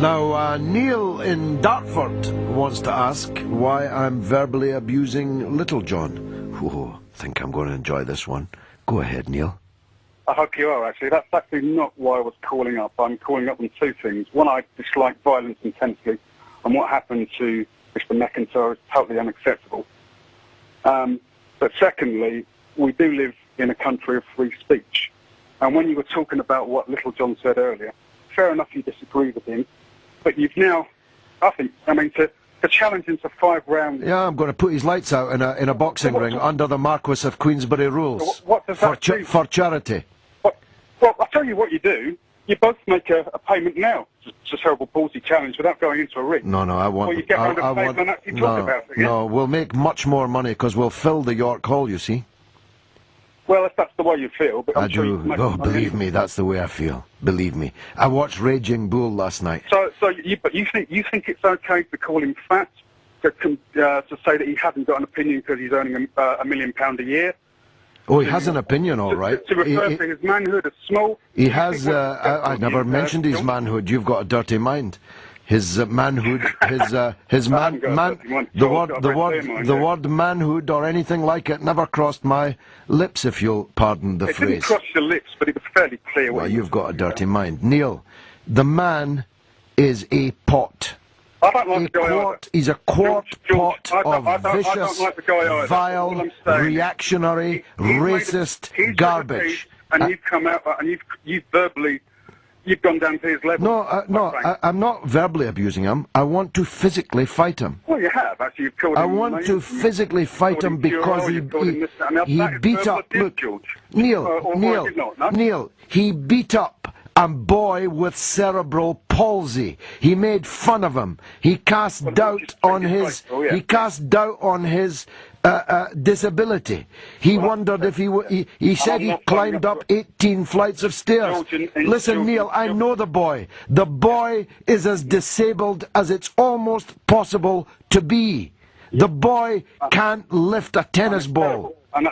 Now, Neil in Dartford wants to ask why I'm verbally abusing Littlejohn. Oh, think I'm going to enjoy this one. Go ahead, Neil. I hope you are, actually. That's actually not why I was calling up. I'm calling up on two things. One, I dislike violence intensely, and what happened to Mr. McIntyre is totally unacceptable. But secondly, we do live in a country of free speech. And when you were talking about what Littlejohn said earlier, fair enough you disagree with him, but you've now, to challenge him to 5 rounds... Yeah, I'm going to put his lights out in a boxing ring under the Marquis of Queensberry rules. What does that do? For charity. Well, I'll tell you what you do. You both make a payment now to Cerebral Palsy Challenge without going into a ring. No, I want... Or you get round a table and actually talk about it again. No, we'll make much more money because we'll fill the York Hall, you see. Well, if that's the way you feel, but I'm sure you can make Oh, believe me, that's the way I feel. Believe me. I watched Raging Bull last night. But you think it's okay to call him fat, to say that he hasn't got an opinion because he's earning £1 million a year? Oh, he has an opinion, all right. To refer to his manhood as small. He has. I never mentioned his manhood. You've got a dirty mind. His manhood, the word manhood or anything like it never crossed my lips, if you'll pardon the phrase. It didn't cross your lips, but it was fairly clear. Well, you've got a dirty mind. Neil, the man is a pot. I don't like the guy either. He's a quart pot of vicious, vile, saying, reactionary, racist garbage. And you've come out and you've gone down to his level. I'm not verbally abusing him. I want to physically fight him. Well, you have, actually. You've called him... I want to physically fight him because he beat up... Look, Neil, he beat up a boy with cerebral palsy. He made fun of him. He cast doubt on his... He cast doubt on his disability. He wondered if he said he climbed up 18 flights of stairs. Listen, Neil, I know the boy. The boy is as disabled as it's almost possible to be. The boy can't lift a tennis ball. I'm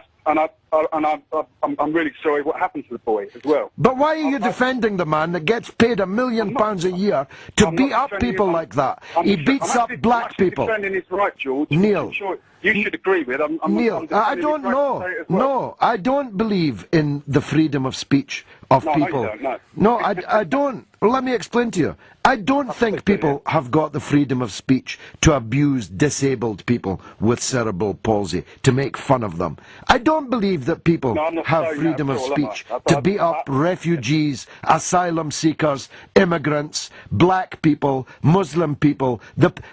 really sorry what happened to the boy as well. But why are you defending the man that gets paid £1 million a year to beat up people like that? He beats up black people. I'm defending his right, George. Neil. You should agree with. Neil, I don't know. No, I don't believe in the freedom of speech of people. No, I don't. Well, let me explain to you. I don't think people have got the freedom of speech to abuse disabled people with cerebral palsy, to make fun of them. I don't believe that people have freedom of speech to beat up refugees, asylum seekers, immigrants, black people, Muslim people.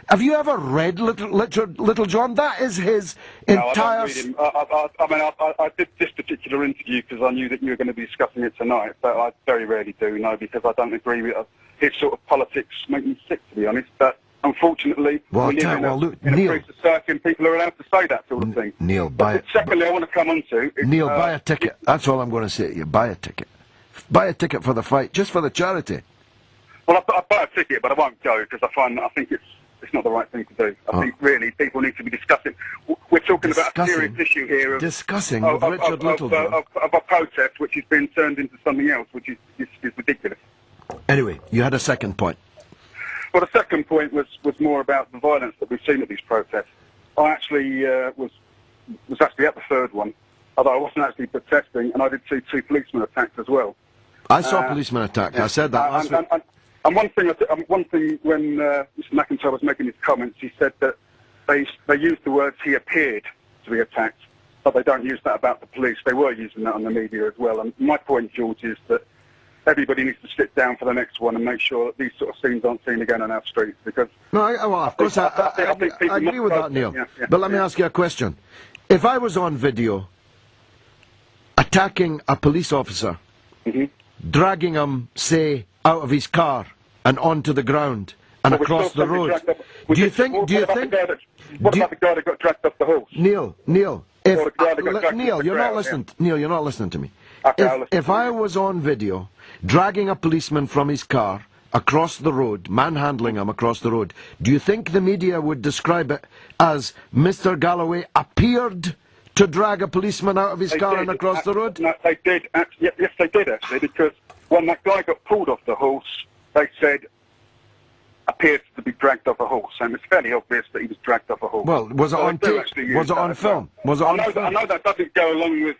Have you ever read Littlejohn? That is his entire... No, I don't read him. I did this particular interview because I knew that you were going to be discussing it tonight, but I very rarely do, because I don't agree with his sort of politics. Make me sick, to be honest, but unfortunately, we live in a free society and people are allowed to say that sort of thing. Neil, secondly, I want to come on to... Neil, buy a ticket. That's all I'm going to say to you. Buy a ticket. Buy a ticket for the fight, just for the charity. Well, I'll buy a ticket, but I won't go because I think it's not the right thing to do. I think really people need to be discussing. We're talking about a serious issue here of Richard Littlejohn of a protest which has been turned into something else, which is ridiculous. Anyway, you had a second point. Well, the second point was more about the violence that we've seen at these protests. I actually was actually at the third one, although I wasn't actually protesting, and I did see 2 policemen attacked as well. I saw policemen attacked. I said that last week. And one thing when Mr. McIntyre was making his comments, he said that they used the words "he appeared to be attacked," but they don't use that about the police. They were using that on the media as well. And my point, George, is that everybody needs to sit down for the next one and make sure that these sort of scenes aren't seen again on our streets. Because of course I agree with that, Neil. But let me ask you a question. If I was on video attacking a police officer, dragging him, say, out of his car and onto the ground and across the road, do you think... What about the guy that got dragged off the horse? Neil, you're not listening. Neil, you're not listening to me. Okay, if I was on video dragging a policeman from his car across the road, manhandling him across the road, do you think the media would describe it as Mr. Galloway appeared to drag a policeman out of his car and across the road? No, they did. Yes, they did, actually, because when that guy got pulled off the horse, they said appeared to be dragged off a horse, and it's fairly obvious that he was dragged off a horse. Well, was it on tape? Was it on film? Was it on film? I know that doesn't go along with,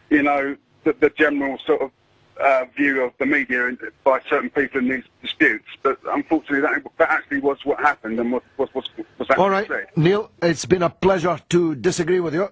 you know, the general sort of view of the media by certain people in these disputes, but unfortunately that actually was what happened and was actually All right, said. Neil, it's been a pleasure to disagree with you.